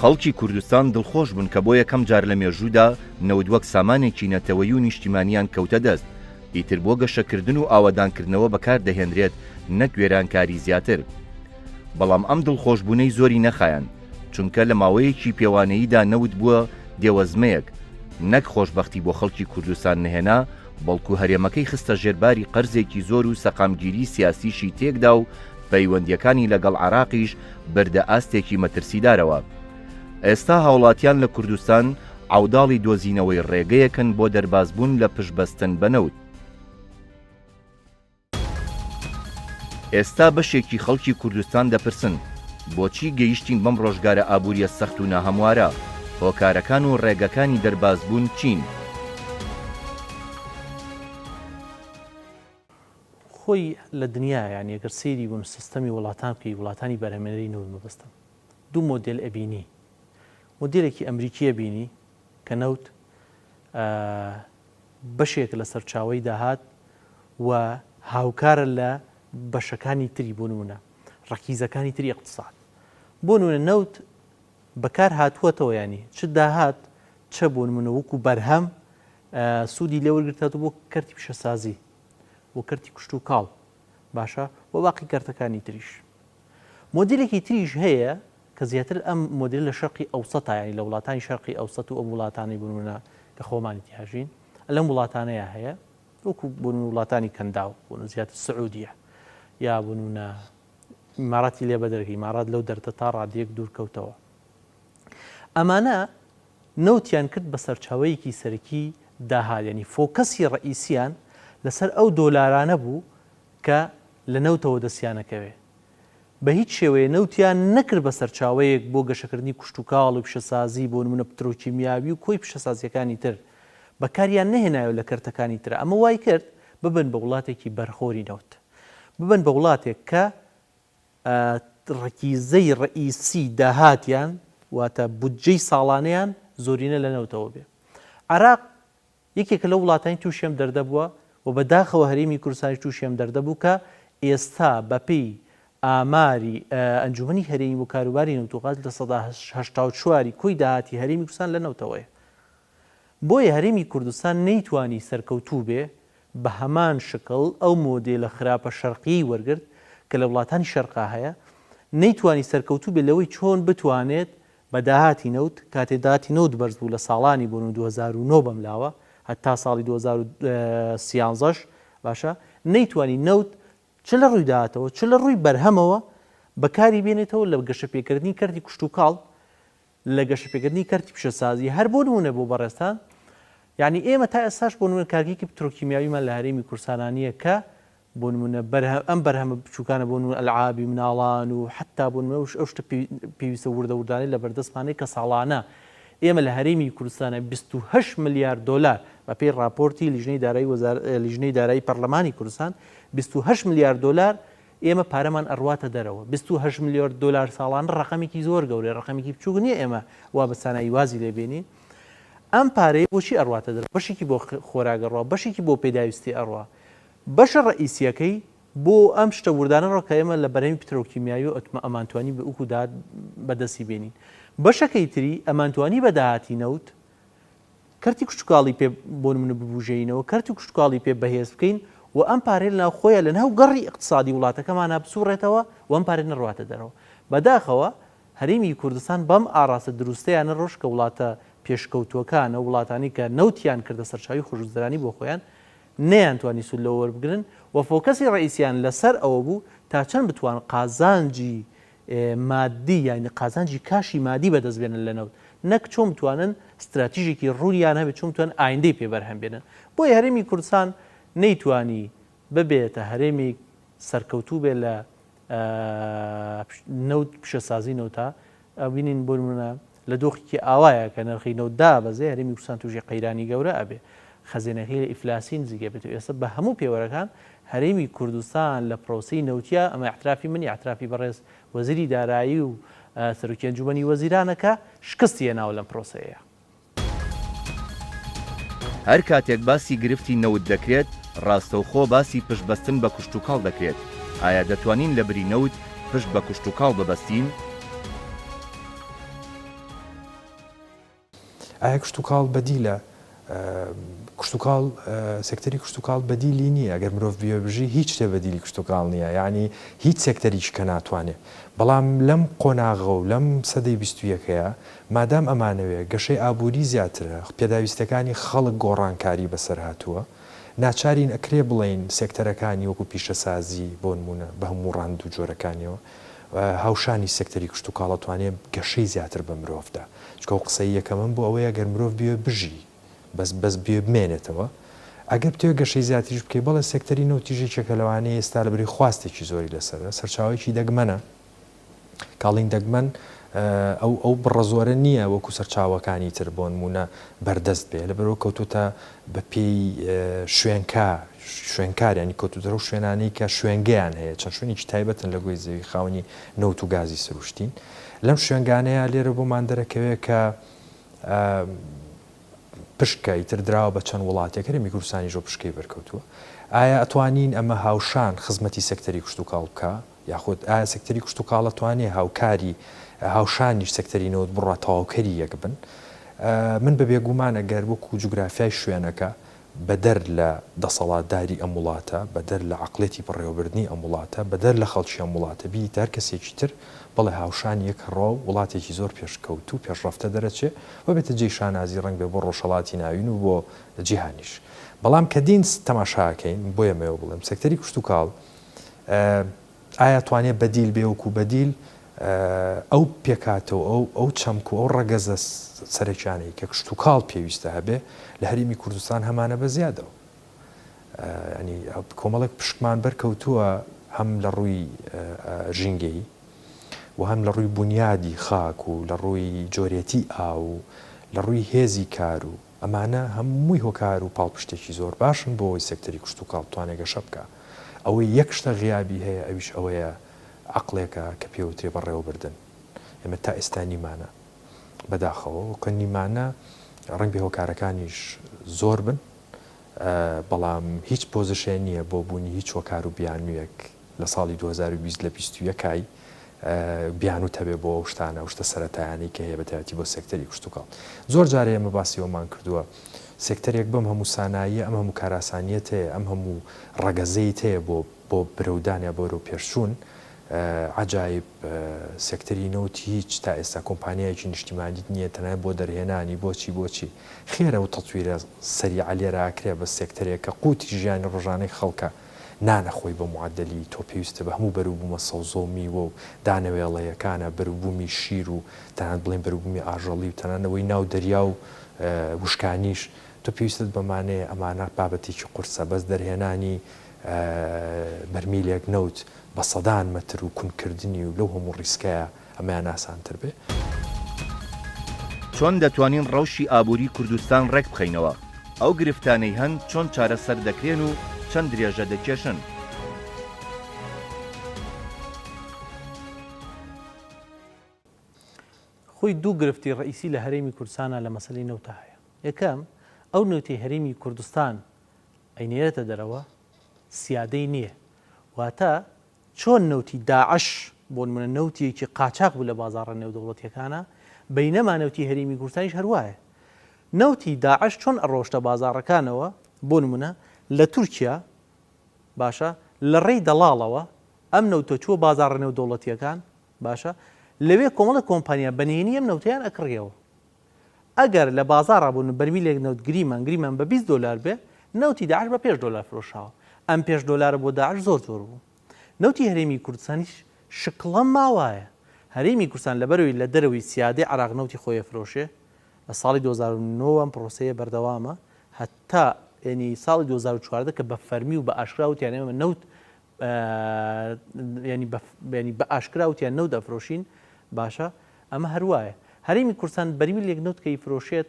خەڵکی کوردستان دڵخۆش بوون کە بۆ یەکەم جار لە مێژوودا نەوت وەک سامانێکی نەتەوەیی و نیشتیمانیان کەوتە دەست، ئیتر بۆ گەشەکردن و ئاوادانکردنەوە بەکار دەهێنرێت نەک وێرانکاری زیاتر. بەڵام ئەم دڵخۆشبوونەی زۆری نەخایەن، چونکە لە ماوەیەکی پێوانەییدا نەوت بووە دێوەزمەیەک، نەک خۆشبەختی بۆ خەڵکی کوردستان نەهێنا، بەڵکو هەرێمەکەی خستە ژێرباری قەرزێکی زۆر و سەقامگیری سیاسیشی تێکدا و پەیوەندیەکانی لەگەڵ عێراقیش بەردە ئاستێکی مەترسیدارەوە. ئێستا هاوڵاتیان لە کوردستان عەوداڵی دۆزینەوەی ڕێگەیەکن بۆ دەربازبوون لە پشبەستن بەنەوت. ئێستا بەشێکی خەڵکی کوردستان دەپرسن بۆچی گەیشتین بەم ڕۆژگارە ئابووریە سەخت و ناهەموارە، هۆکارەکان و ڕێگەکانی دەربازبوون چین؟ خۆی لە دنیا یعنی ئەگەر سەیری بوون سیستەمی وڵاتان بکەی وڵاتانی بەرهەمهێنەری نەوت مەبەستن، دوو مۆدێل ئەبینی. مۆدێلێکی ئەمریکی ئەبینی کە نەوت بەشێک لە سەرچاوەی داهات و هاوکارە لە بەشەکانی تری بۆ نمونە ڕەکیزەکانی تری اقتصاد. بۆ نمونە نەوت بەکار هاتووەتەوە، ینی چ داهات چە بۆ نمونە وەکو بەرهەم سوودی لێ وەرگرتێت بۆ کەرتی پیشەسازی بۆ کەرتی کوشت و کاڵ باشە بۆ باقی کەرتەکانی تریش. مۆدیلێکی تریش هەیە کە زیاتر ئەم مۆدیل لە شەرقی ئەوسەتە، ینی لە وڵاتانی شەرقی ئەوسەت و ئەم وڵاتانی بوونە کە خۆمانی تیاژین لەم وڵاتانەیە هەیە، وەکو بوون وڵاتانی کەنداو بوون زیاتر سعودیە یا بوونە ئیماراتی لێ بەدەرگی ئیمارات لەو دەردە تا ڕادیەک دوورکەوتەوە. ئەمانە نەوتیان کرد بە سەرچاوەیەکی سەرەکی داهات، ینی فۆکەسی ڕئیسیان لەسەر ئەو دۆلارانە بوو کە لە نەوتەوە دەستیانەکەوێ. بە هیچ شێوەیە نەوتیان نەکرد بە سەرچاوەیەک بۆ گەشەکردنی کوشت و کاڵ و پیشەسازی بۆ نمونە پترۆکیمیاوی و کۆی پیشەسازیەکانی تر بەکاریان نەهێنایەوە لە کەرتەکانی ترە. ئەمە وای کرد ببن بە وڵاتێکی بەرخۆری نەوت، ببن بە وڵاتێک کە ڕەکیزەی ڕئیسی داهاتیان واتە بودجەی ساڵانەیان زۆرینە لە نەوتەوە بێ. عێراق یەکێکە لە وڵاتانی تووشێم دەردەبووە و بەداخەوە هەرێمی کوردستانی تووشێم دەردەبوو کە ئێستا بەپێی ئاماری ئەنجومەنی هەرێمی و کاروباری نەوتوقات لە 1984 کۆی داهاتی هەرێمی کوردستان لە نەوتەوەیە. بۆیە هەرێمی کوردستان نەیتوانی سەرکەوتوو بێ بە هەمان شکڵ ئەو مۆدێلە خراپە شەرقیی وەرگرت کە لە وڵاتانی شەرقا هەیە، نەیتوانی سەرکەوتوو بێ لەوەی چۆن بتوانێت بە داهاتی نەوت کاتێ داهاتی نەوت بەرز بوو لە ساڵانی بۆن 2009 بەملاوە هەتا ساڵی 2013 باشە، نەیتوانی نەوت چ لە ڕووی داهاتەوە چ لە ڕووی بەرهەمەوە بەکاری بێنێتەوە لە گەشەپێکردنی کەرتی کوشت و کاڵ، لە گەشەپێکردنی کەرتی پیشەسازی هەر بۆ نمونە بۆ بەڕێستان. یعنی ئێمە تا ئێستاش بۆ نمونە کارگێکی پترۆکیمیاویمان لە هەرێمی کوردستانانیە کە بۆ نمونە ئەم بەرهەمە بچووکانە بۆ نمونە ئەلعابی مناڵان و حتا بۆ نمونە ئەو شتە پێویستە وردەوردانەی لە بەردەستمانەی کە ساڵانە ئێمە لە هەرێمی کوردستانە 28 ملیار دۆلار بە پێی راپۆرتی لیژنەی دارایی پەرلەمانی کوردستان 28 ملیار دۆلار ئێمە پارەمان ئەڕواتە دەرەوە. 28 ملیار دۆلار ساڵانە ڕقەمێکی زۆر گەورە، ڕقەمێکی بچووک نییە ئێمە وا بە سانایی وازی لێبێنین. ئەم پارەیە بۆچی ئەڕواتە دەرەوە؟ بەشێکی بۆ خۆراگەڕەوە، بەشێکی بۆ پێداویستی ئەڕوا. بەشە ڕئیسیەکەی بۆ ئەم شتە وردانە ڕۆکە ئێمە لە بەرهەمی پترۆکیمیایی و ئەمانتوانی بە ئوکو داهات بەدەستی بێنین. بەشەکەی تری ئەمانتوانی بە داهاتی نەوت کەرتی کوشتتوکاڵی پێ بۆ نمونە ببوژێنەوە، کەرتی کوشتتوکاڵی پێ بەهێز بکەین و ئەم پارێ لەناو خۆیان لەناو گەڕی اقتصادی وڵاتەکەمانە بسوڕێتەوە و ئەم پارێ نەڕواتە دەرەوە. بەداخەوە هەرێمی کوردستان بەم ئاراستە دروستەیانە ڕۆژ کە وڵاتە پێشکەوتووەکانە وڵاتانی کە نەوتیان کردە سەرچاوی خۆشگوزەرانی بۆ خۆیان نەیانتوانی سود لەوە وەربگرن و فۆکەسی ڕئیسیان لەسەر ئەوە بوو تا چەند بتوان قازانجی مادی یعنی قازانجی کاشی مادی بەدەست بێنن لە نەوت، نەک چۆن بتوانن استراتیژێکی ڕوویان هەبێت چۆن بتوان ئایندەی پێ بەرهەم بێنن. بۆی هەرێمی کوردستان نەیتوانی ببێتە هەرێمی سەرکەوتوو بێ لە نەوت پیشەسازی نەوتە. بینین بۆ نمونە لە دۆخێکی ئاوایە کە نرخی نەوت دابەزێ هەرێمی کوردستان تووشی قەیرانی گەورە ئەبێ، خەزینەکەی لە ئیفلاسی نزیکە بێت. ئێستا بە هەموو پێوەرەکان هەرێمی کوردستان لە پرۆسەی نەوتیا ئەمە احترافی منی احترافی بەڕێز وەزیری دارایی و سەرۆکی ئەنجومەنی وەزیرانەکە شکستی هێناوە لەم پرۆسەیە. هەر کاتێک باسی گرفتی نەوت دەکرێت ڕاستەوخۆ باسی پشتبەستن بە کوشت و کاڵ دەکرێت. ئایا دەتوانین لە بری نەوت پشت بە کوشت و کاڵ ببەستین؟ ئایا کشتتوکاڵ بەدیلە کشتتوکاڵ سێکتەری کشتتوکاڵ بەدیلی نییە ئەگەر مرۆڤ بیۆبژی هیچ شتێ بەدیلی کشتتوکاڵ نییە ینی هیچ سێکتەریش کە ناتوانێت بەڵام لەم قۆناغە و لەم سەدەی 21ەیە مادام ئەمانەوێ گەشەی ئابووری زیاترە پێداویستەکانی خەڵک گۆڕانکاری بەسەر هاتووە ناچارین ئەکرێ بڵین سێکتەرەکانی وەکو پیشەسازی بۆ نمونە بە هەموو ڕاند و جۆرەکانیەوە هاوشانی سێکتەری کشتتوکاڵە توانێت گەشەی زیاتر بە مرۆڤدا چکە و قسەی یەکەمەم بۆ ئەوەیە گەر مرۆڤ بێ بژی بەس بێ بمێنێتەوە ئەگەر بتوێ گەشەی زیاتریش بکەی بەڵێ سێکتەری نەوتیژی چێکە لەوانەیە ئێستا لە بری خواستێکی زۆری لەسەرە سەرچاوێکی دەگمەنە کاڵین دەگمەن ئەو بڕە زۆرە نییە وەکو سەرچاوەکانی تر بۆ نمونە بەردەست بێ لە بەرەوە کەوتوتە بە پێی شوێنکارانی کەوتوتەرە و شوێنانەی کە شوێنگەیان هەیە چەند شوێنێکی تایبەتن لە گوێی زەوی خاوەنی نەوت و گازی سروشتین لەم شوێنگانەیە لێرە بۆمان دەرەکەوێت کە پشکە ئیتر دراوە بە چەند وڵاتێکەکە میکروسانی ژۆ پشکەی بەرکەوتووە ئایا ئەتوانین ئەمە هاوشان خزمەتی سێکتەری کشتتوکاڵ بکە یاخود ئایا سێکتەری کشتتوکاڵ توانێ هاوکاری هاوشانیش سێکتەرینەوە بڕە تەواوکەری یەک بن من بە بێگومانە گەر وەکو جوگرافیای شوێنەکە بەدەر لە دەسەڵاتداری ئەم وڵاتە بەدەر لە عقلێتی بڕێوەبردننی ئەم وڵاتە بەدەر لە خەڵکی ئەم وڵاتە بیت هەر کەسێکی تر بەڵێ هاوشان یەک ڕۆ وڵاتێکی زۆر پێشکەوت و پێشڕەفتە دەرەچێ و بێتە جێی شانازی ڕنگ بێ بۆ ڕۆژهڵاتی ناوین و بۆ جیهانیش بەڵام کە دین تەماشاکەین بۆ ئێمەوە بڵێم سێکتەری کشتتوکاڵ ئایا توانێت بەدیل بێ وەکو بەدیل ئەو پێکاتەوە ئەو چەمک و ئەو ڕەگەزە سەرەکیانەی کە کشتتوکاڵ پێویستە هەبێ لە هەرێمی کوردستان هەمانە بە زیادەوە ینی کۆمەڵێک پشکمان بەرکەوتووە هەم لە ڕووی ژینگەی و هەم لە ڕووی بنیادی خاک و لە ڕووی جۆرێتی ئاو و لە ڕووی هێزی کار و ئەمانە هەمووی هۆکار و پاڵپشتێکی زۆر باشن بۆ ئەوەی سێکتەری کشتتوکاڵ بتوانێت گەشە بکە ئەوەی یەک شتە غیابی هەیە ئەویش ئەوەیە عقلێکە کە پێوترێ بەڕێوەبردن ئێمە تا ئێستا نیمانە بەداخەوە کە نیمانە ڕنگ بێ هۆکارەکانیش زۆر بن بەڵام هیچ پۆزیشن نییە بۆ بوونی هیچ هۆکار و بیانویەک لە ساڵی 2020 لە 21 بیان و تەبێ بۆ شتانە شتە سەرەتایانی کە هەیە بەتایەتی بۆ سێکتەری کشتتوکاڵ زۆر جارێ ئەمە باسیەوەمان کردووە سێکتەرێک بەم هەموو ساناییە ئەم هەموو کاراسانیەت هەیە ئەم هەموو ڕەگەزەیت هەیە بۆ برەودانیا بۆ و پێشچوون عجایب سێکتەری نەوتی هیچ تا ئێستا کۆمپانیایکی نیشتیمانیت نییە تەنای بۆ دەرهێنانی بۆچی خێرە و تەتویرە سەریع لێراکرێ بە سێکتەرێک کە قوتی ژیانی ڕۆژانەی خەڵکە نانەخۆی بە معدلی تۆ پێویستە بە هەموو بەروبوومە سەوزۆمی و دانەوێڵەیەکانە بەروبوومی شیر و تەنان بڵێن بەروبوومی ئاژەڵی و تەنانەوەی ناو دەریا و وشکانیش تۆ پێویستت بەمانەیە ئەمانە بابەتێکی قورسە بەس دەرهێنانی بەرمیلێک نەوت بە سەدان مەتر و کونکردنی و لەو هەموو ڕیسکەیە ئەمەیان ئاسانتر بێ چۆن دەتوانین ڕەوشی ئابووری کوردستان ڕێک بخەینەوە ئەو گرفتانەی هەن چۆن چارەسەر دەکرێن و چەند درێژە دەکێشن خۆی دوو گرفتی ڕئیسی لە هەرێمی کوردستانە لە مەسەلەی نەوتە هەیە یەکەم ئەو نەوتی هەرێمی کوردستان ئەینێرێتە دەرەوە سیادەی نییە واتە چۆن نەوتی داعش بۆ نمونە نەوتیەکی قاچاق بوو لە بازاڕە نێودەوڵەتیەکانە بەینەما نەوتی هەرێمی کوردستانیش هەروایە نەوتی داعش چۆن ئەڕۆشتە بازاڕەکانەوە بۆ نمونە لە تورکیا باشە لە ڕێی دەڵاڵەوە ئەم نەوتە چووە بازاڕە نێودەوڵەتیەکان باشە لەوێ کۆمەڵە کۆمپانیا بەنهێنی ئەم نەوتیان ئەکڕیەوە ئەگەر لە بازاڕا بوون بەرمیلێک نەوت گریمان بە $20 بێ نەوتی داعش بە $5 فرۆشاوە ئەم $5 بۆ داعش زۆر بوو نەوتی هەرێمی کوردستانیش شکڵەم ماوایە هەرێمی کوردستان لەبەرەوەی لە دەرەوەی سیادەی عراق نەوتی خۆی فرۆشێ لە ساڵی 2009 ئەم پرۆسەیە بەردەوامە هەتا ینی ساڵی 2014 کە بە فەرمی و بە ئاشکراوتیان ئێمە نەوت ینی بە ئاشکراوتیان نەوت دەفرۆشین باشە ئەمە هەروایە هەرێمی کوردستان بەرمیلێک نەوت کەی فرۆشێت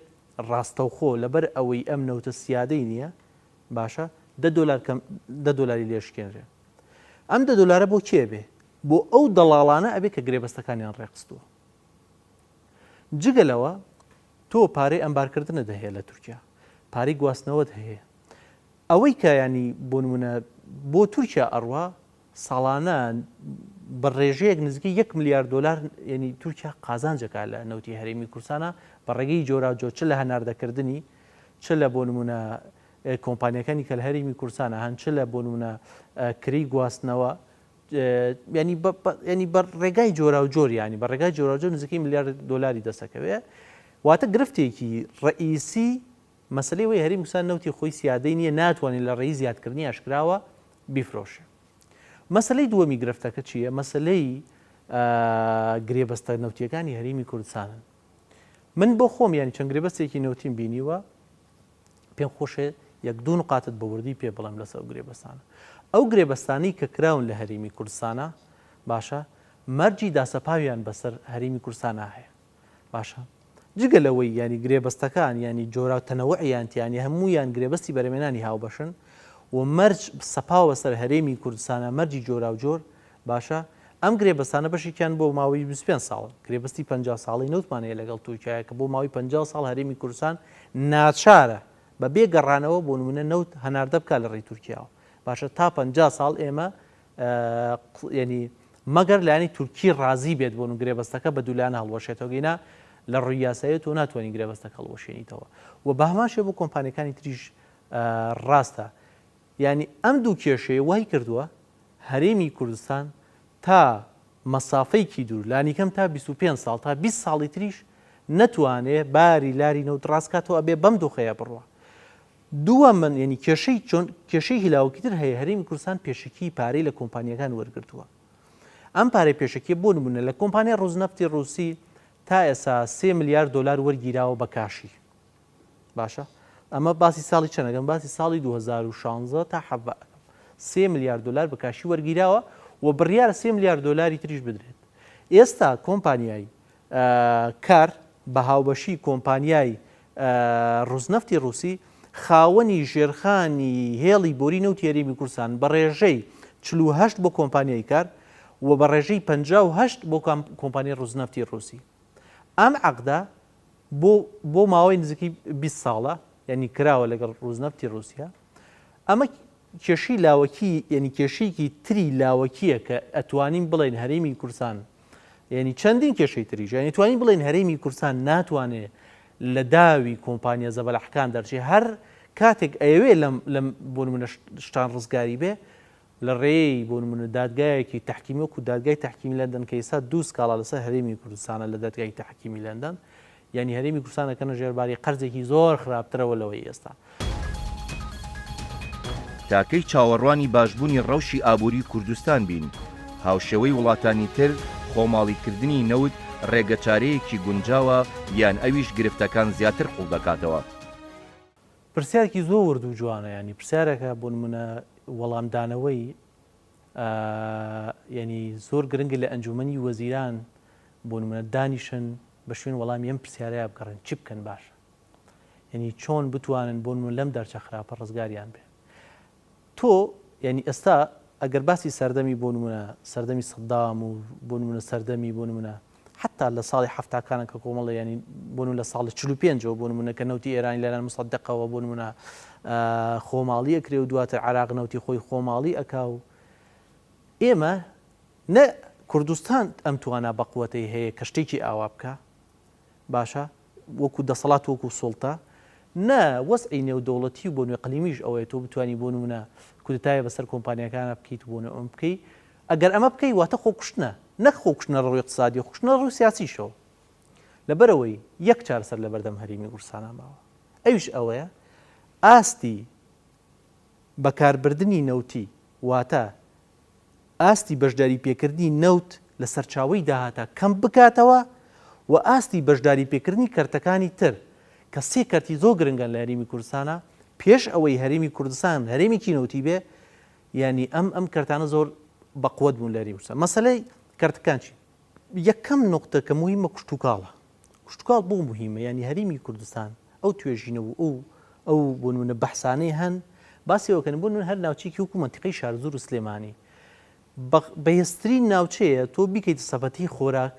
ڕاستەوخۆ لەبەر ئەوەی ئەم نەوتە سیادەی نییە باشە $10 لێشکێنرێ ئەم $10 بۆ کێ بێ بۆ ئەو دەڵاڵانە ئەبێ کە گرێبەستەکانیان ڕێخستووە جگەلەوە تۆ پارەی ئەمبارکردنە دەهەیە لە تورکیا پارەی گواستنەوەت هەیە ئەوەی کە ینی بۆ نمونە بۆ تورکیا ئەڕوا ساڵانە بە ڕێژەیەک نزیکەی 1 میلیارد دلار ینی تورکیا قازانجەکە لە نەوتی هەرێمی کوردستانە بە ڕێگەی جۆراوجۆ چ لە هەناردەکردنی چ لە بۆ نمونە کۆمپانیەکانی کە لە هەرێمی کوردستانە هەن چ لە بۆ نمونە کری گواستنەوە ینی بە ڕێگای جۆراوجۆر ینی بە ڕێگای جۆراوجۆر نزیکەی میلیارد دلاری دەسەکەوێ واتە گرفتێکی ڕئیسی مەسلەی وی هەرێمی کوردستان نەوتی خۆی سیادەی نییە ناتوانێت لە ڕێی زیادکردنی ئاشکراوە بیفرۆشێ. مەسلەی دووەمی گرفتەکە چییە؟ مەسلەی گرێبەستە نەوتیەکانی هەرێمی کوردستانن. من بۆ خۆم ینی چەند گرێبەستێکی نەوتیم بینیوە پێم خۆشێ یەک دوو نقاتت بە وردی پێ بڵێم لەسەر گرێبەستانە. ئەو گرێبەستانی کە کراون لە هەرێمی کوردستانە باشە مەرجی داسەپاویان بەسەر هەرێمی کوردستانە هەیە باشە جگە لەوەی ینی گرێبەستەکان ینی جۆرا تەنەوەعیانتیانی هەموویان گرێبەستی بەرەمێنانی هاوبەشن و مەرج سەپاوە سەر هەرێمی کوردستانە مەرجی جۆرا و جۆر باشە ئەم گرێبەستانە بەشێکیان بۆ ماوەی 25 ساڵ گرێبەستی 50 ساڵی نەوتمانەیە لەگەڵ تورکیایە کە بۆ ماوەی 50 ساڵ هەرێمی کوردستان ناچارە بە بێگەڕانەوە بۆ نمونە نەوت هەناردە بکات لە ڕێی تورکیاوە باشە تا 50 ساڵ ئێمە ینی مەگەر لایانی تورکی ڕازی بێت بۆ گرێبەستەکە بە دوولانە هەڵوەشێتەوە گەینا لە ڕووی یاساییە تۆ ناتوانین گرێبەستەکە هەڵوەشێنیتەوە و بە هەماشێ بۆ کۆمپانیەکانی تریش ڕاستە ینی ئەم دوو کێشەیە وای کردووە هەرێمی کوردستان تا مەسافەیەکی دوور لانیکەم تا 25 ساڵ تا 20 ساڵی تریش نەتوانێ باری لاری نەوت ڕاستکاتەوە ئەبێ بەم دۆخەیە بڕوە. دووە من ینی کێشەی چۆن کێشەی هیلاوەکیتر هەیە هەرێمی کوردستان پێشکی پارەی لە کۆمپانیەکان وەرگرتووە. ئەم پارەی پێشکی بۆ نمونە لە کۆمپانیا ڕۆژنەفتی رووسی تا ئێستا 3 میلیارد دلار وەرگیراوە بە کاشی باشە ئەمە باسی ساڵی چەندەکەم باسی ساڵی 2016 تا 3 میلیارد دلار بە کاشی وەرگیراوە و بڕیارە 3 میلیارد دلاری تریش بدرێت. ئێستا کۆمپانیای کار بە هاوبەشی کۆمپانیای ڕۆژنەفتی رووسی خاوەنی ژێرخانی هێڵی بۆری نەوتی هەرێمی کوردستان بە ڕێژەی 48 بۆ کۆمپانیای کار و بە ڕێژەی 58 بۆ کۆمپانیای ڕۆژنەفتی رووسی. ئەم عەقدە بۆ ماوەی نزیکی 20 ساڵە ینی کراوە لەگەڵ ڕۆژنەفتی رووسیا. ئەمە کێشەی لاوەکی ینی کێشەیەکی تری لاوەکیە کە ئەتوانین بڵێن هەرێمی کوردستان ینی چەندین کێشەی تریژ ینی توانین بڵێن هەرێمی کوردستان ناتوانێت لە داوی کۆمپانیا زەبەلەحکان دەرچێت هەر کاتێک ئەوێ لەم بۆ نمونە شتان ڕزگاری بێ لە ڕێی بۆ نمونە دادگایەکی تەحکیمی وەکو دادگای تەحکیمی لەندەن کە ئێستا 2 سکاڵا لەسەر هەرێمی کوردستانە لە دادگای تەحکیمی لەندەن ینی هەرێمی کوردستانەکەنە ژێرباری قەرزێکی زۆر خراپترەوە لەوەی ئێستا. تاکەی چاوەڕوانی باشبوونی ڕەوشی ئابووری کوردستان بین هاوشێوەی وڵاتانی تر خۆماڵیکردنی نەوت ڕێگەچارەیەکی گونجاوە یان ئەویش گرفتەکان زیاتر قوڵ دەکاتەوە. پرسیارێکی زۆر ورد و جوانە ینی پرسیارێکە بۆ نمونە وەڵامدانەوەی ینی زۆر گرنگە لە ئەنجومەنی وەزیران بۆ نمونە دانیشن بە شوێن وەڵامی ئەم پرسیارەیە بگەڕێن چی بکەن باشە ینی چۆن بتوانن بۆ نمونە لەم دەرچە خراپە ڕزگاریان بێ. تۆ ینی ئێستا ئەگەر باسی سەردەمی بۆ نمونە سەردەمی سەدام و بۆ نمونە سەردەمی بۆ نمونە حتا لە ساڵی هەفتاکانە کە کۆمەڵە ینی بۆ نمونە لە ساڵی 45ەوە بۆ نمونە کە نەوتی ئێرانی لەلایەن مصەدەقەوە بۆ نمونە خۆماڵی ئەکرێ و دواتر عێراق نەوتی خۆی خۆماڵی ئەکا و ئێمە نە کوردستان ئەم توانە بەقوەتەی هەیە کە شتێکی ئاوا بکە باشە وەکو دەسەڵات وەکو سوڵتە نە وەسعی نێودەوڵەتی و بۆ نوێ قلیمیش ئەوەیە تۆ بتوانانی بۆ نمونە کودتایە بەسەر کۆمپانیەکانە بکەیت بۆ ئەم بکەی ئەگەر ئەمە بکەی واتە خۆکوشتنە نەک خۆکوشتنە ڕووی اقتصادی خۆکوشتنە ڕووی سیاسیشەوە لەبەرەوەی یەک چارەسەر لە بەردەم هەرێمی کوردستانە ماوە ئەویش ئەوەیە ئاستی بەکاربردنی نەوتی واتە ئاستی بەشداری پێکردنی نەوت لە سەرچاوەی داهاتە کەم بکاتەوە و ئاستی بەشداری پێکردنی کەرتەکانی تر کە سێ کەرتی زۆر گرنگن لە هەرێمی کوردستانە پێش ئەوەی هەرێمی کوردستان هەرێمێکی نەوتی بێ ینی ئەم کەرتانە زۆر بەقوت بوون لە هەرێمی کوردستان. مەسەلەی کەرتەکان چی؟ یەکەم نقطە کە موهیمە کوشتتوکاڵە. کوشتتوکاڵ بۆ مهمە ینی هەرێمی کوردستان ئەو توێژینەوە ئەو بۆ نمونە بەحسانەی هەن باسیەوەکەن بۆ هەر ناوچێکی وەکو مەنتیقەی شارزور و سلێمانی بەهێزترین ناوچەیە تۆ بیکەیت سەبەتی خۆراک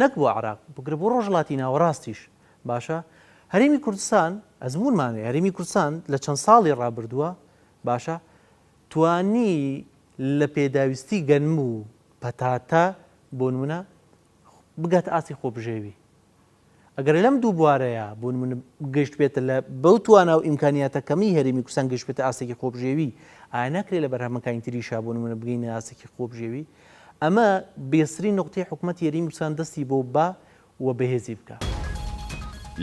نەک بۆ عێراق بگرە بۆ ڕۆژهەڵاتی ناوەڕاستیش باشە هەرێمی کوردستان ئەزمونمانێ هەرێمی کوردستان لە چەند ساڵی ڕابردووە باشە توانی لە پێداویستی گەنم و پەتاتە بۆ نمونە بگات ئاسی خۆبژێوی ئەگەر لەم دوو بوارەیە بۆ نمونە گەشت بێتە لە بەو توانە و ئیمکانیاتەکەمی هەرێمی کوردستان گەشت بێتە ئاسێکی خۆبژێوی ئایا ناکرێت لە بەرهەمەکانی تریشا بۆ نمونە بگەینە ئاسێکی خۆبژێوی ئەمە بێسرین نقطەی حکوومەتی هەرێمی کوردستان دەستی بۆ با و بەهێزی بکە.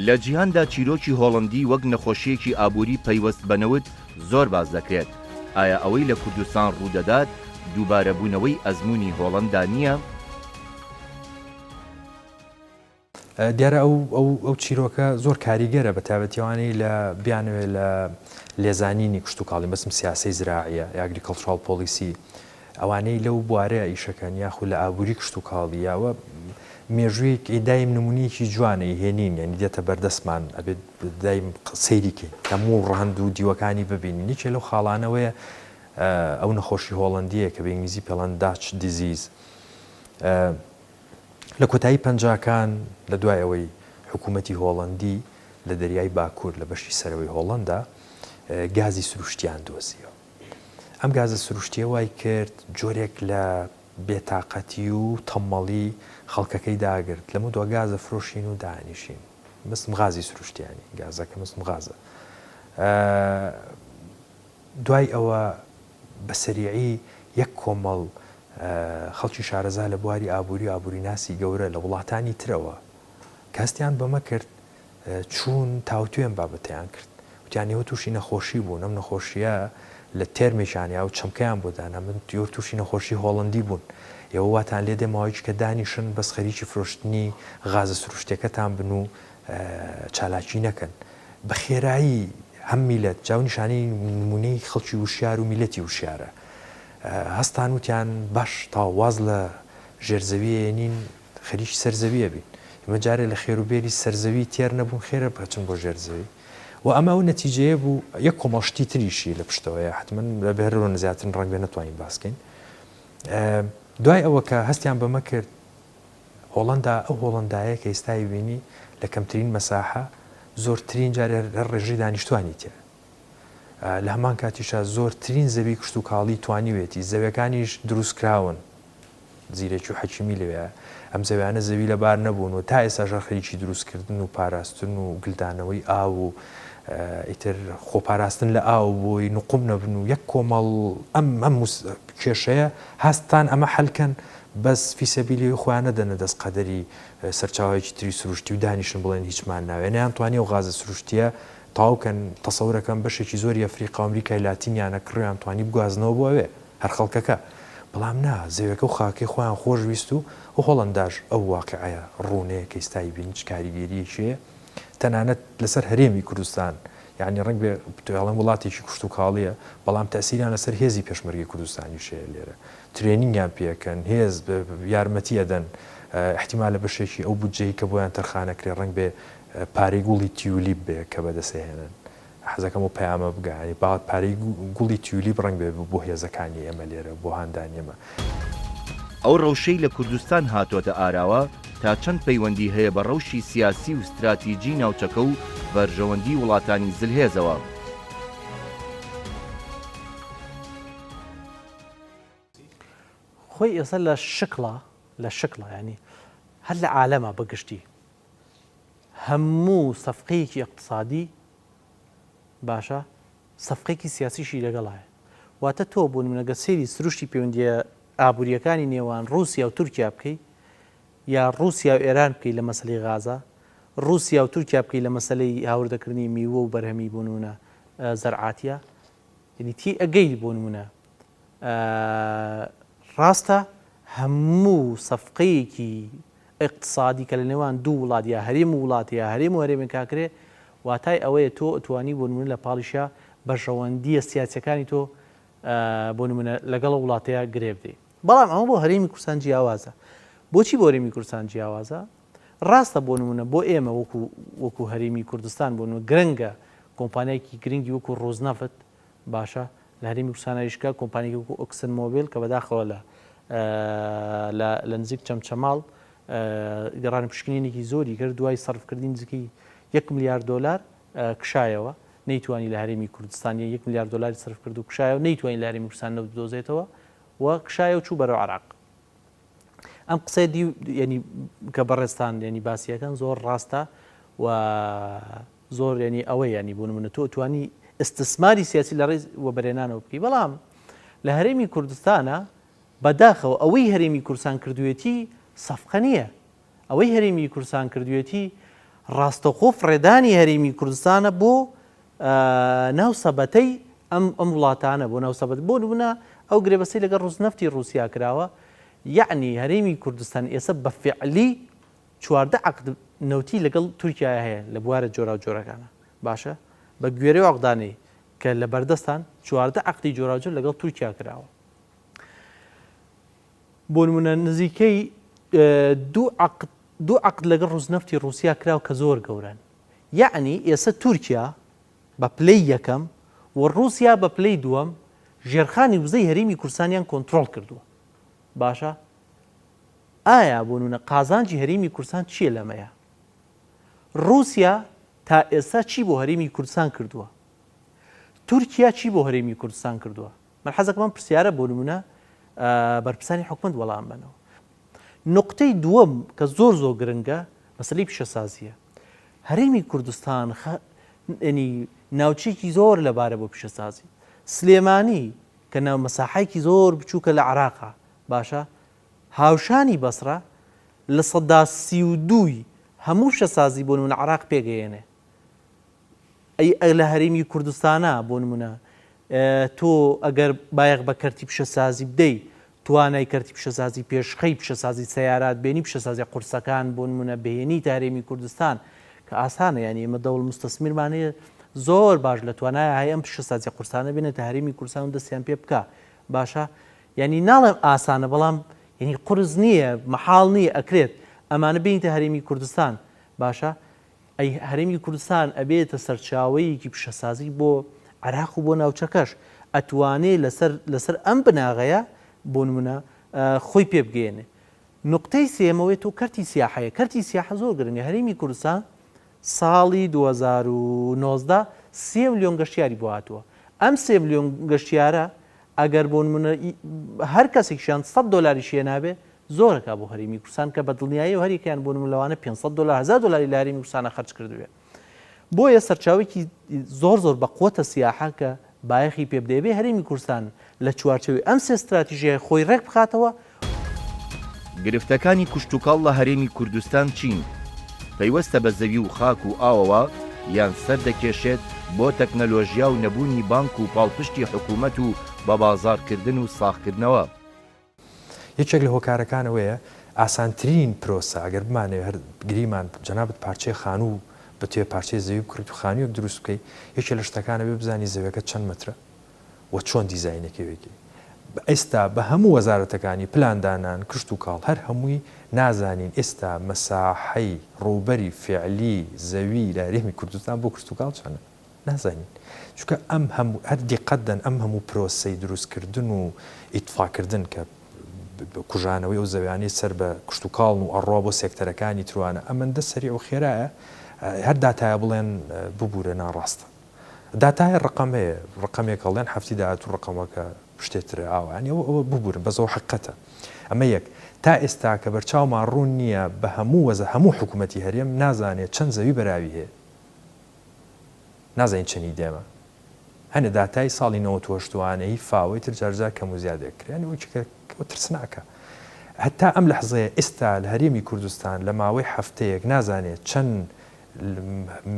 لە جیهاندا چیرۆکی هۆڵندی وەک نەخۆشیەکی ئابووری پەیوەست بەنەوت زۆر باز دەکرێت. ئایا ئەوەی لە کوردستان ڕوودەدات دووبارەبوونەوەی ئەزمموی هۆڵندا نییە؟ دیارە ئەو چیرۆکە زۆر کاریگەرە بە تایبەتیوانی لە بیانوێت لە لێزانینی کشت و کاڵی بەسم سیاسی زراعیە ئاگریکەڵچڕال پۆلیسی ئەوانەی لەو بوارەیە ئیشەکەن یاخود لە ئابووری کشت و کاڵیەوە مێژوویەک ئیدایم نمونەیەکی جوانەی هێنین یعنی دێتە بەردەستمان ئەبێت دایم سەیریکەین هەموو ڕەهند و دیوەکانی ببینین نیچێ لەو خاڵانەوەیە ئەو نەخۆشی هۆڵندیە کە بە ئینگلیزی پێڵەن داچ دیزیز لە کۆتایی پەنجاکان لە دوای ئەوەی حکوومەتی هۆڵندی لە دەریای باکوور لە بەشی سەرەوەی هۆڵندا گازی سروشتیان دۆزیەوە ئەم گازە سروشتیە وای کرد جۆرێک لە بێتاقەتی و تەمەڵی خەڵکەکەی داگرت لەمە دو گازە فرۆشین و دانیشین مستم غازی سروشتیانی گازەکە مستم غازە دوای ئەوە بەسەریعی یەک کۆمەڵ خەڵکی شارەزا لە بواری ئابووری و ئابووری ناسی گەورە لە وڵاتانی ترەوە کاستیان بەمە کرد چوون تاوتوێن بابەتیان کرد وتیانەوە تووشی نەخۆشی بوون ئەم نەخۆشیە لە تێرمێکیانیا و چەمکەیان بۆ دانا من یۆر تووشی نەخۆشی هۆڵندی بوون ئێوە واتان لێ دێمەوەیچ کە دانیشن بەس خەریکی فرۆشتنی غازە سروشتەکەتان بن و چالاکی نەکەن بە خێرایی هەم میلەت جاو نیشانەی نمونەی خەڵکی وشیار و میلەتی وشیارە هەستان وتیان باش تا واز لە ژێرزەویێنین خەریکی سەرزەویە بین ئمە جارێ لە خێروبێری سەرزەوی تێر نەبوون خێرە بچن بۆ ژێرزەوی و ئەمە ئەو نەتیجەیە بوو یەک کۆمەڵشتی تریشی لە پشتەوەیە حتمما لە بەهرەوە زیاترن ڕەنگ بێ نەتوانین باسکەین دوای ئەوە کە هەستیان بەمە کرد هۆڵندا ئەو هۆڵندایە کە ئێستای بینی لە کەمترین مەساحە زۆرترین جارێ لە ڕێژەی دانیشتوانی تێ لە هەمان کاتیشە زۆرترین زەوی کشت و کاڵی توانیوێتی زەویەکانیش دروستکراون زیرێکی و حەکیمی لەوەیە ئەم زەویانە زەوی لەبار نەبوون و تا ئێستا خەریکی دروستکردن و پاراستن و گلدانەوەی ئاو و ئیتر خۆپاراستن لە ئاو بۆی نقوم نەبن و یەک کۆمەڵ ئەم کێشەیە هەستان ئەمە حەلکەن بەس فیسەبیلی خۆیانە دەنە دەست قەدەری سەرچاوەیەکی تری سروشتی و دانیشن بڵێن هیچمان ناوێ نیان توانی و غازە سروشتیە تاوکەن تەسەورەکەم بەشێکی زۆری ئەفریقا ئەمریکای لاتینیانە کڕیان توانی بگوازنەوە بۆ ئەوێ هەر خەڵکەکە بەڵام نا زەوێکە و خاکی خۆیان خۆش ویست و هۆڵنداش ئەو واقعەیە ڕوونەیە کە ئێستای بین کاریگەریەکیە تەنانەت لەسەر هەرێمی کوردستان یعنی ڕنگ بێ توێڵەن وڵاتێکی کوشت و کاڵیە بەڵام تەسیریان لەسەر هێزی پێشمەرگی کوردستانی شەیە لێرە ترێنینگیان پێکەن هێز یارمەتی ئەدەن احتیمال لە بەشێکی ئەو بودجەی کە بۆیان تەرخانەکرێ ڕنگ بێ پارەی گوڵی تیولیب بێ کە بەدەسێنن حەزەکەم و پەیامە بگانی باوت پارەی گوڵی تیولیب ڕنگ بێ بۆ هێزەکانی ئێمە لێرە بۆ هاندانی ئێمە ئەو ڕەوشەی لە کوردستان هاتوۆتە ئاراوە تا چەند پەیوەندی هەیە بە ڕەوشی سیاسی و استراتیجی ناوچەکە و بەرژەوەندی وڵاتانی زلهێزەوە. خۆی ئێستا لە شکڵە ینی هەر لە عالەمە بەگشتی هەموو سەفقەیەکی اقتصادی باشە سەفقەیەکی سیاسیشی لەگەڵایە واتە تۆ بوون منەگە سێری سروشتی پەیوەندیە ئابوووریەکانی نێوان رووسیا و تورکیا بکەیت یا رووسیا و ئێران بکەیت لە مەسلەی غازە رووسیا و تورکیا بکەیت لە مەسلەی هاوردەکردنی میوە و بەرهەمی بۆ نمونە زەرعاتیە یعنی تی ئەگەی بۆ نمونە ڕاستە هەموو سەفقەیەکی اقتصادی کە لە نێوان دوو وڵات یا هەرێم و وڵات یا هەرێم و هەرێمێک کاکرێ واتای ئەوەیە تۆ ئەتوانی بۆ نمونە لە پاڵیشە بەرژەوەندیە سیاسەکانی تۆ بۆ نمونە لەگەڵ وڵاتەیە گرێ بدەیت بەڵام ئەمە بۆ هەرێمی کوردستان جیاوازە بۆچی بۆ هەرێمی کوردستان جیاوازە ڕاستە بۆ نمونە بۆ ئێمە وەکو هەرێمی کوردستان بۆ نمونە گرنگە کۆمپانیایکی گرنگی وەکو ڕۆزنەفت باشە لە هەرێمی کوردستانیشکە کۆمپانیای وەکو ئۆکسن مۆبیل کە بەداخەوە لە نزیک چەمچەماڵ گەڕانی پشکنینێکی زۆری کرد دوای سەرفکردنی نزیکی 1 ملیارد دلار کشایەوە نەیتوانی لە هەرێمی کوردستانی 1 ملیارد دلاری سەرف کرد و کشایەوە نەیتوانی لە هەرێمی کوردستان نەودۆزێتەوە و کشایە و چوو بەرەو عێراق ئەم قسەی ینی کە بەڕێستان ینی باسیەکان زۆر ڕاستە و زۆر ینی ئەوەی ینی بوون منە تۆ توانی ئستسماری سیاسی لە ڕێز وە بەرێنانەوە بکەی بەڵام لە هەرێمی کوردستانە بەداخەوە ئەوەی هەرێمی کوردستان کردوێتی سەفقە نییە ئەوەی هەرێمی کوردستان کردوێتی ڕاستەخۆ فڕێدانی هەرێمی کوردستانە بۆ ناو سەبەتەی ئەم وڵاتانە بۆ ناو سەبەت بۆ نمونە ئەو گرێبەسەی لەگەڵ ڕووزنەفتی رووسیا کراوە یعنی هەرێمی کوردستان ئێستا بە فعلی 14 عقد نەوتی لەگەڵ تورکیا هەیە لە بوارە جۆرا و جۆرەکانە باشە بە گوێرەی عقدانەی کە لە بەردەستان 14 عقدی جۆراوجۆر لەگەڵ تورکیا کراوە بۆ نمونە نزیکەی دوو عقد لەگەڵ ڕووزنەفتی رووسیا کراوە کە زۆر گەورن یعنی ئێستا تورکیا بە پلەی یەکەم و رووسیا بە پلەی دووەم ژێرخانی وزەی هەرێمی کوردستانیان کۆنتترۆل کردووە باشە ئایا بۆ نمونە قازانجی هەرێمی کوردستان چییە لەمەیە رووسیا تا ئێستا چی بۆ هەرێمی کوردستان کردووە تورکیا چی بۆ هەرێمی کوردستان کردووە من حەزەکەمان پرسیارە بۆ نمونە بەرپرسانی حکومەت وەڵام بنەوە نقطەی دووەم کە زۆر گرنگە مەسەلەی پیشەسازیە هەرێمی کوردستان ینی ناوچێکی زۆر لەبارە بۆ پیشەسازی سلێمانی کە ناو مەساحایکی زۆر بچووکە لە عێراقا باشە هاوشانی بەسرە لە 32 هەموو شەسازی بۆ نمونە عێراق پێگەیەنێ ئەی لە هەرێمی کوردستانە بۆ نمونە تۆ ئەگەر بایەق بە کەرتی پیشەسازی بدەیت توانای کەرتی پیشەسازی پێشخەی پیشەسازی سەیارات بینی پیشەسازی قورسەکان بۆ نمونە بهێنی تا هەرێمی کوردستان کە ئاسانە ینی ئێمە دەوڵ مستەسمیرمانەیە زۆر باش لە توانای هەیە ئەم پیشەسازی قورسانە بێنێت تا هەرێمی کوردستان و دەستیان پێ بکە باشە ینی ناڵێم ئاسانە بەڵام ینی قورس نییە مەحاڵ نییە ئەکرێت ئەمانە بینیتە هەرێمی کوردستان باشە ئەی هەرێمی کوردستان ئەبێتە سەرچاوەیەکی پیشەسازی بۆ عێراق و بۆ ناوچەکەش ئەتوانێت لەسەر ئەم بناغەیە بۆ نمونە خۆی پێ بگەێنێ نقطەی سێمەوەی تۆ کەرتی سیاحەیە کەرتی سیاحە زۆر گرنگە هەرێمی کوردستان ساڵی 2019 3 ملیۆن گەشتیاری بۆ هاتووە ئەم 3 ملیۆن گەشتیارە ئەگەر بۆ نمونە هەر کەسێکیان $100 شێنابێ زۆرەکە بۆ هەرێمی کوردستان کە بە دڵنیایی و هەریەکیان بۆ نمونە لەوانە $500 $1000 لە هەرێمی کوردستانە خەرج کردوێ بۆیە سەرچاوێکی زۆر بە قوتە سیاحە کە بایەخی پێ بدەبێ هەرێمی کوردستان لە چوارچەوەی ئەم سێ استراتیژیای خۆی ڕێک بخاتەوە گرفتەکانی کوشتتوکاڵ لە هەرێمی کوردستان چین پەیوەستە بە زەوی و خاک و ئاوەوە یان سەر دەکێشێت بۆ تەکنەلۆژیا و نەبوونی بانک و پاڵپشتی حکوومەت و بە بازارکردن و ساختکردنەوە یەکێک لە هۆکارەکانەوەیە ئاسانترین پرۆسە ئەگەر بمانێ هەر گریمان جەنابەت پارچەی خانوو بەتوێ پارچەی زەوی بکڕیت و خانوویەک دروست بکەیت یەکێ لە شتەکانە بێ بزانی زەویەکە چەند مەترە و چۆن دیزاینەکەوێکی ئێستا بە هەموو وەزارەتەکانی پلاندانان کشت و کاڵ هەر هەمووی نازانین ئێستا مەساحەی ڕووبەری فعلی زەوی لە هەرێمی کوردستان بۆ کشت و کاڵ چەنە نازانین چونکە ئەم هەموو هەر دیقەتدەن ئەم هەموو پرۆسەی دروستکردن و ئیتفاکردن کە کوژانەوەی ئەو زەویانەی سەر بە کشت و کاڵ و ئەڕوا بۆ سێکتەرەکانی تروانە ئەمەندە سەری ئەو خێرایە هەر داتایە بڵێن ببوورە ناڕاستە داتایە ڕقم هەیە ڕقمێک هەڵێن هەفتی داهات و ڕقمەکە شتێترە ئاوانی ئەوە ببوورن بەزەوە حقەتە ئەمە یەک تا ئێستا کە بەرچاومان ڕوون نییە بە هەموو وەزە هەموو حکوومەتی هەرێم نازانێت چەند زەوی بەراوی هەیە نازانین چەنی دێمە هەنە داتای ساڵی 1970 فاوەی تر جارجار کەم و زیادەکرێن و ترسناکە هەتا ئەم لەحزەیە ئێستا لە هەرێمی کوردستان لە ماوەی هەفتەیەک نازانێت چەند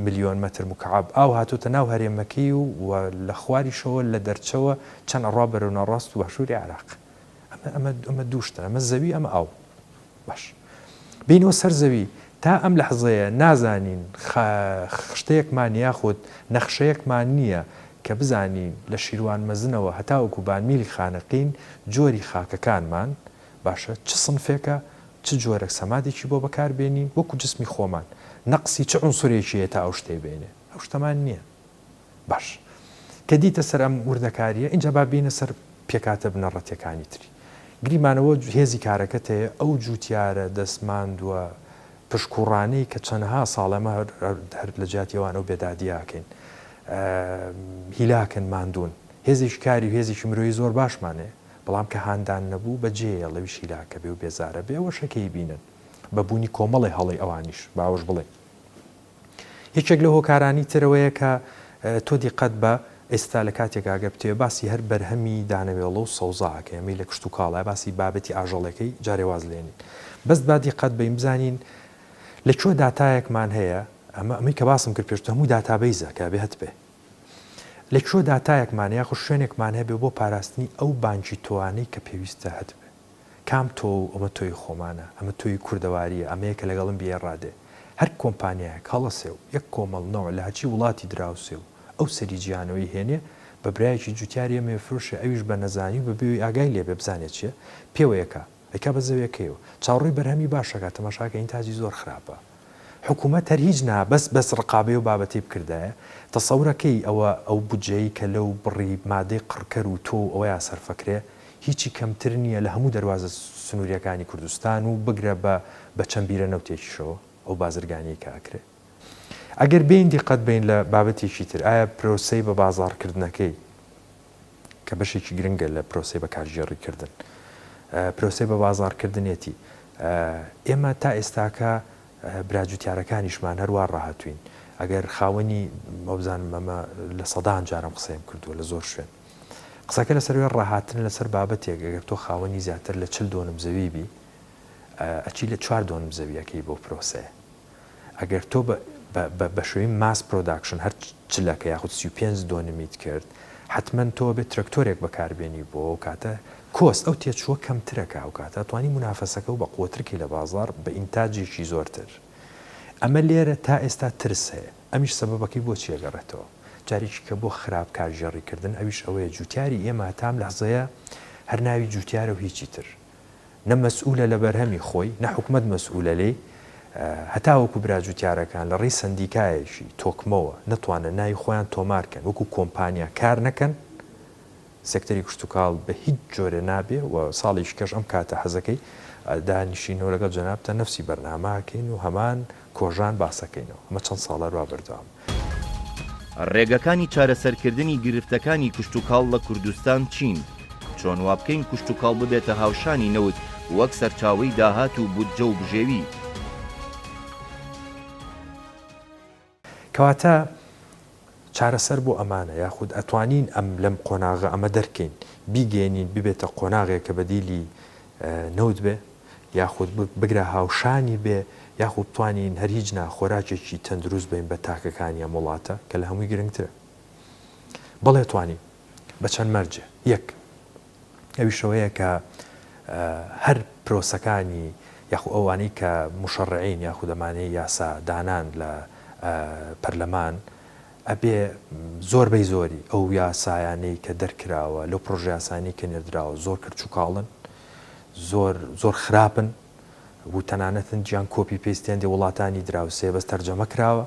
ملیۆن مەتر مکعب ئاو هاتوتە ناو هەرێمەکەی و لە خواریشەوە لە دەرچەوە چەند ئەڕوا بەرەو ڕاست و باشووری عێراق ئەمە دووشتە ئەمە زەوی ئەمە ئاو باش بینەوە سەر زەوی تا ئەم لەحزەیە نازانین شتەیەکمان یاخود نەخشەیەکمان نییە کە بزانین لە شیروان مەزنەوە هەتاوەکو بانمیلی خانەقین جۆری خاکەکانمان باشە چ سنفێکە چ جۆرەك سەمادێکی بۆ بەکاربێنین وەکو جسمی خۆمان نەقسی چه عنسورێکیە تا ئەو شتێ بێنێ ئەو شتەمان نییە باش کە دیتە سەر ئەم وردەکاریە اینجا با بینە سەر پێکاتە بنەڕەتیەکانی تری گریمانەوە هێزی کارەکەت هەیە ئەو جووتیارە دەستماندووە پشکوڕانەی کە چەندها ساڵەمە هەر لە جاتیەوان ئەو بێدادیاکەین هیلاکن ماندوون هێزێکی کاری و هێزێکی مرۆیی زۆر باشمانێ بەڵام کە هاندان نەبوو بەجێ لەویشی لاکە بێ و بێزارە بێ ئەوە شەکەی بینن بەبوونی کۆمەڵی هەڵی ئەوانیش باوەش بڵێ یەکێک لە هۆکارانی ترەوەیە کە تۆ دیقەت بە ئێستا لە کاتێک ئاگە بتوێ باسی هەر بەرهەمی دانەوێڵە و سەوزاکە ئەمەی لە کشت و کاڵای باسی بابەتی ئاژەڵەکەی جارێواز لێنین بەست با دیقەت بە بزانین لەکوێ داتایەکمان هەیە ئەمەی کە باسم کرد پێشتە هەموو داتابەیزە کە بێت بێ لەکوێ داتایەکمان یاخو شوێنێکمان هەبێ بۆ پاراستنی ئەو بانکی تۆوانەی کە پێویستە هەت بێ کام تۆ ئەمە تۆی خۆمانە ئەمە تۆی کوردەواریە ئەمەیەکە لەگەڵم بێڕادێ هەر کۆمپانیایەک هەڵەسێ و یەک کۆمەڵنەوە لە هەچی وڵاتی دراوسێ و ئەو سەری گیانەوەی هێنێ بە برایەکی جوتیاری ئەمێ فرۆشە ئەویش بە نەزانی و بەبێ ئاگای لێ بێ بزانێت چیە پێوەیەکە ئەیکا بە زەویەکەیەوە چاوەڕێی بەرهەمی باشەکە تەماشاکە ئینتاجی زۆر خراپە حکوومەت هەر هیچ نا بەس ڕقابێ و بابەتی بکردایە تەسەورەکەی ئەو بودجەی کە لەو بڕی مادەی قڕکەر و تۆ ئەوەیە سەرفەکرێ هیچی کەمتر نییە لە هەموو دەواازە سنووریەکانی کوردستان و بگرە بە چەند بیرە نەوتێکیشەوە ئەو بازرگانی کاکرێ ئەگەر بین دیقەت بین لە بابەتێکی تر ئایا پرۆسەی بە بازاڕکردنەکەی کە بەشێکی گرنگە لە پرۆسی بەکارژێڕیکردن پرۆسی بە بازاڕکردنێتی ئێمە تا ئێستاکە براجوتیارەکانیشمان هەروە ڕاهاتوین ئەگەر خاوەنی مەوزانم ئەمە لە سەدان جارم قسەیم کردووە لە زۆر شوێن قسەکە لەسەروێ ڕاهاتن لەسەر بابەتێک ئەگەر تۆ خاوەنی زیاتر لە 40 دۆنم زەوی بی ئەچی لە 4 دۆنم زەویەکەی بۆ پرۆسەیە ئەگەر تۆ بە شوی ماس پرۆداکشن هەر چلەکە یاخود 35 دۆنمیت کرد حتمما تۆ بێت ترکتۆرێک بەکاربێنی بۆ ئەو کاتە کۆست ئەو تێچووە کەمترەکە ئەو کاتە توانی منافەسەکە و بە قوترکی لە بازار بە ئینتاجێکی زۆرتر ئەمە لێرە تا ئێستا ترس هەیە ئەمیش سەبەبەکەی بۆ چێگەڕێتەوە جارێکی کە بۆ خراپ کارژێڕیکردن ئەویش ئەوەیە جوتیاری ئێمە تام لەحزەیە هەر ناوی جوتیارە و هیچی تر نە مەسئولە لە بەرهەمی خۆی نە حکومەت مەسئولە لێ هەتاوەکو براجوتیارەکان لە ڕێی سندیکایەکی تۆکمەوە نەتوانە ناوی خۆیان تۆمارکەن وەکو کۆمپانیا کار نەکەن سێکتەری کشتتوکاڵ بە هیچ جۆرە نابێ و ساڵیش کەش ئەم کاتە حەزەکەی دانیشینەوە لەگەڵ جەنابتە نەفسی بەرناماکەین و هەمان کۆژان باسەکەینەوە ئەمە چەند ساڵە ڕوا بەردەوام ڕێگەکانی چارەسەرکردنی گرفتەکانی کشتتوکاڵ لە کوردستان چین چۆن وا بکەین کشتتوکاڵ ببێتە هاوشانی نەوت وەک سەرچاوەی داهات و بودجە و بژێوی کەواتە چارەسەر بۆ ئەمانە یاخود ئەتوانین ئەم لەم قۆناغە ئەمە دەرکەین بیگەێنین ببێتە قۆناغێک کە بەدیلی نەوت بێ یاخود بگرە هاوشانی بێ یاخود بتوانین هەر هیچ خۆراکێکی تەندروست بین بە تاکەکانی ئەم وڵاتە کە لە هەمووی گرنگترە بەڵێ توانین بە چەند مەرجە یەک ئەویشەوەیە کە هەر پرۆسەکانی یاخود ئەوانەی کە مشەڕعین یاخود دەمانەی یاسا دانان لە پەرلەمان ئەبێ زۆربەی زۆری ئەو یاسایانەی کە دەرکراوە لەو پرۆژە یاسانی کە نێردراوە زۆر کرچووکاڵن زۆر خراپن و تەنانەتن گیان کۆپی پێستێندی وڵاتانی دراوسێ بەس تەرجەمە کراوە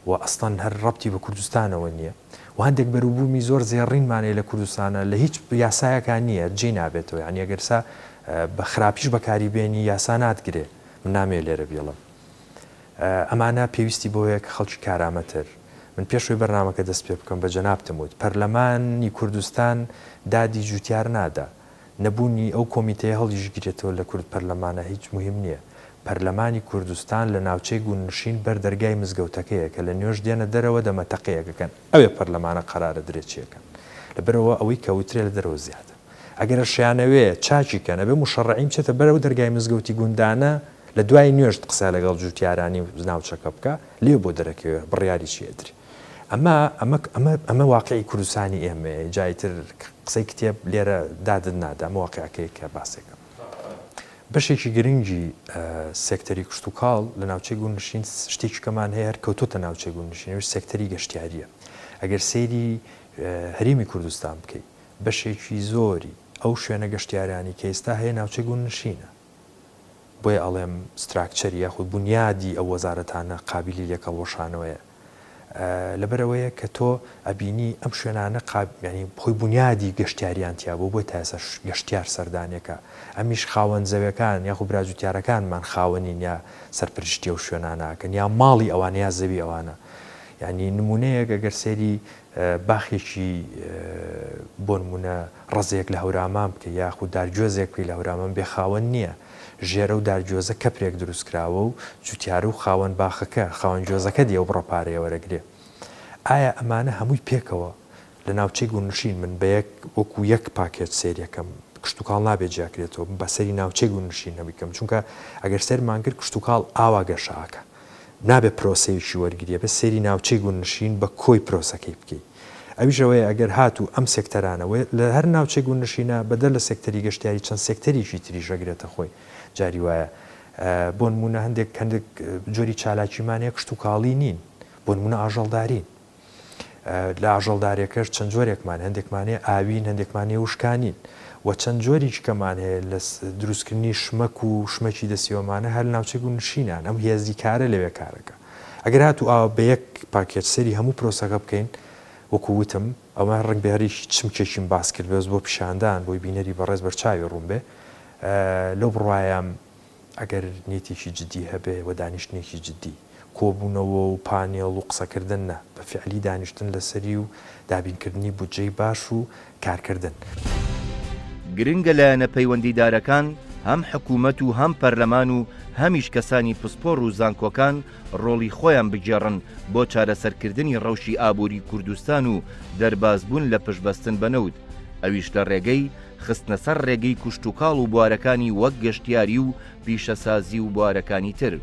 و ئەستان هەر ڕەبتی بە کوردستانەوە نییە و هەندێک بەروبوومی زۆر زێڕینمانەیە لە کوردستانە لە هیچ یاسایەکان نییە جێ نابێتەوە یعنی ئەگەرسا بە خراپیش بەکاری بێنی یاسا ناتگرێ من نامێ لێرە بێڵم ئەمانە پێویستی بۆیە کە خەڵکی کارامەتر من پێشوی بەرنامەکە دەست پێ بکەم بە جەنابتم وت پەرلەمانی کوردستان دادی جوتیار نادا نەبوونی ئەو کۆمیتەیە هەڵیژگرێتەوە لە کورد پەرلەمانە هیچ مهم نییە پەرلەمانی کوردستان لە ناوچەی گونشین بەردەرگای مزگەوتەکەیە کە لە نوێژ دێنە دەرەوە دەمەتەقەیەکەکەن ئەوێ پەرلەمانە قەرارە درێچیەکەن لەبەرەوە ئەوەی کەوترێ لە دەرەوە زیادە ئەگەر شیانەوێ چاچیکەن ئەبێ مشەڕعیم چێتە بەرەو دەرگای مزگەوتی گوندانە لە دوای نوێژ قسە لەگەڵ جوتیارانی ناوچەکە بکە لێ بۆ دەرەکەوێ بڕیاری چێتری ئەمە واقعی کوردستانی ئێمە جایتر قسەی کتێب لێرە دادن نادا ئەمە واقعەکەی کە باسێکە بەشێکی گرنگی سێکتەری کشتتوکاڵ لە ناوچەی گوندنشین شتێکی کەمان هەیە کەوتۆتە ناوچەی گوندنشینەوەی سێکتەری گەشتیاریە ئەگەر سەیری هەریمی کوردستان بکەیت بەشێکی زۆری ئەو شوێنە گەشتیارانی کە ئێستا هەیە ناوچەی گوندنشینە بۆیە ئەڵێم ستراکچەری یاخود بنیادی ئەو وەزارەتانە قابلی لێکەڵۆشانەوەیە لەبەرەوەیە کە تۆ ئەبینی ئەم شوێنانە ینی خۆی بنیادی گەشتیاریانتیا بۆ بۆی تا ئێستا گەشتیار سەردانێکە ئەمیش خاوەن زەویەکان یاخود براجوتیارەکانمان خاوەنین یا سەرپرشتی و شوێناناکەن یا ماڵی ئەوانەیە زەوی ئەوانە ینی نمونەیەک ئەگەر سێری باخێکی بۆ نمونە ڕزێک لە هەورامان بکە یاخود دارگوێزێک پێی لە هەورامان بێخاوەن نییە ژێرە و دارگوێزە کەپرێک دروستکراوە و جوتیارە و خاوەن باخەکە خاوەن گوێزەکە دیێ و بڕەپارەیە وەرەگرێ ئایا ئەمانە هەمووی پێکەوە لە ناوچەی گونشین من بە وەکو یەک پاکێت سێریەکەم کشتتوکاڵ نابێت جاکرێتەوە بە سەری ناوچەی گونشین نەبیکەم چونکە ئەگەر سەرمان کرد کشتتوکاڵ ئاوا گەشاکە نابێت پرۆسەیەکی وەرگریە بە سەری ناوچەی گونشین بە کۆی پرۆسەکەی بکەیت ئەویشەوەی ئەگەر هاتوو ئەم سێکتەرانەوە لە هەر ناوچەی گونشینە بەدەر لە سێکتەری گەشتیاری چەند سێکتەریشی تریژەگرێتە خۆی جاری وایە بۆ نمونە هەندێک جۆری چالاکیمانەیە کشتتوکاڵی نین بۆ نمونە ئاژەڵدارین لە ئاژەڵدارێکەش چەند جۆرێکمان هەندێکمانەیە ئاوین هەندێکمانەیە وشکانین و چەند جۆریکەمان هەیە لە دروستکردنی شمەک و شمەکی دەسیۆمانە هەر ناوچەی گونشینان ئەم هێزی کارە لەوێ کارەکە ئەگەر هاتوو ئاوا بە یەک پاکێت سەری هەموو پرۆسەکە بکەین وەکو وتم ئەوە ڕنگ بێریشی چمکێکیم باس کرد بێز بۆ پیشاندان بۆی بینەری بەڕێز بەرچاوی ڕوون بێ لەو بڕوایم ئەگەر نیەتێکی جددی هەبێ و دانیشتێکی جددی کۆبوونەوە و پانێڵ و قسەکردن نە بە فعلی دانیشتن لەسەری و دابینکردنی بودجەی باش و کارکردن. گرنگە لایەنە پەیوەندیدارەکان هەم حکوومەت و هەم پەرلەمان و هەمیش کەسانی پسپۆڕ و زانکۆکان ڕۆڵی خۆیان بگێڕن بۆ چارەسەرکردنی ڕەوشی ئابووری کوردستان و دەربازبوون لە پشبەستن بەنەوت ئەویش لە ڕێگەی خستنە سەر ڕێگەی کوشتتوکاڵ و بوارەکانی وەک گەشتیاری و پیشەسازی و بوارەکانی تر.